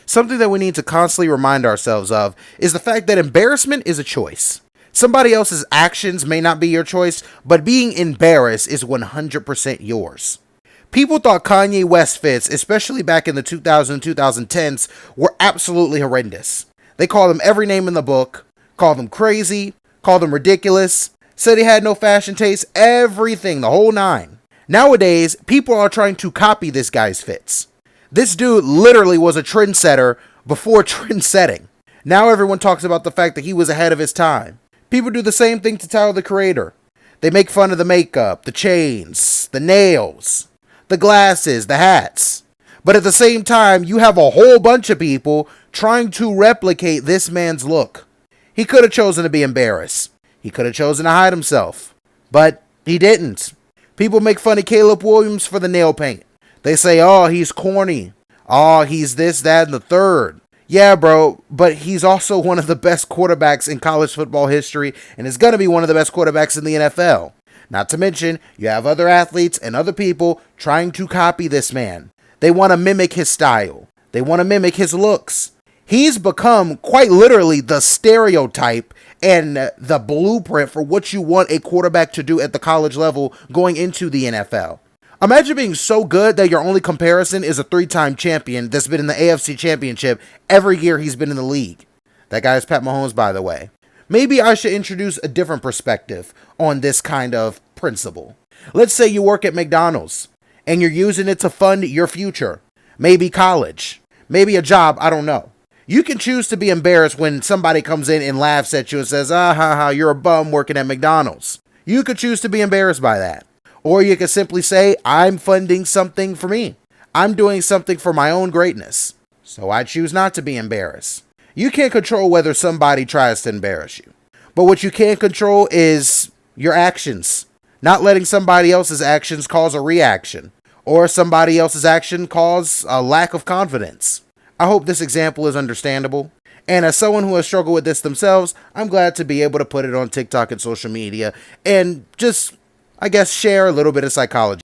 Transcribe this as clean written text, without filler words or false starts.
something that we need to constantly remind ourselves of is the fact that embarrassment is a choice. Somebody else's actions may not be your choice, but being embarrassed is 100% yours. People thought Kanye West fits, especially back in the 2010s, were absolutely horrendous. They called him every name in the book, called him crazy, called him ridiculous, said he had no fashion taste, everything, the whole nine. Nowadays, people are trying to copy this guy's fits. This dude literally was a trendsetter before trend setting. Now everyone talks about the fact that he was ahead of his time. People do the same thing to Tyler, the Creator. They make fun of the makeup, the chains, the nails, the glasses, the hats. But at the same time, you have a whole bunch of people trying to replicate this man's look. He could have chosen to be embarrassed. He could have chosen to hide himself. But he didn't. People make fun of Caleb Williams for the nail paint. They say, oh, he's corny. Oh, he's this, that, and the third. Yeah, bro, but he's also one of the best quarterbacks in college football history and is going to be one of the best quarterbacks in the NFL. Not to mention, you have other athletes and other people trying to copy this man. They want to mimic his style. They want to mimic his looks. He's become quite literally the stereotype and the blueprint for what you want a quarterback to do at the college level going into the NFL. Imagine being so good that your only comparison is a 3-time champion that's been in the AFC Championship every year he's been in the league. That guy is Pat Mahomes, by the way. Maybe I should introduce a different perspective on this kind of principle. Let's say you work at McDonald's and you're using it to fund your future. Maybe college. Maybe a job, I don't know. You can choose to be embarrassed when somebody comes in and laughs at you and says, you're a bum working at McDonald's. You could choose to be embarrassed by that. Or you could simply say, I'm funding something for me. I'm doing something for my own greatness. So I choose not to be embarrassed. You can't control whether somebody tries to embarrass you. But what you can control is your actions. Not letting somebody else's actions cause a reaction. Or somebody else's action cause a lack of confidence. I hope this example is understandable. And as someone who has struggled with this themselves, I'm glad to be able to put it on TikTok and social media and just, I guess, share a little bit of psychology.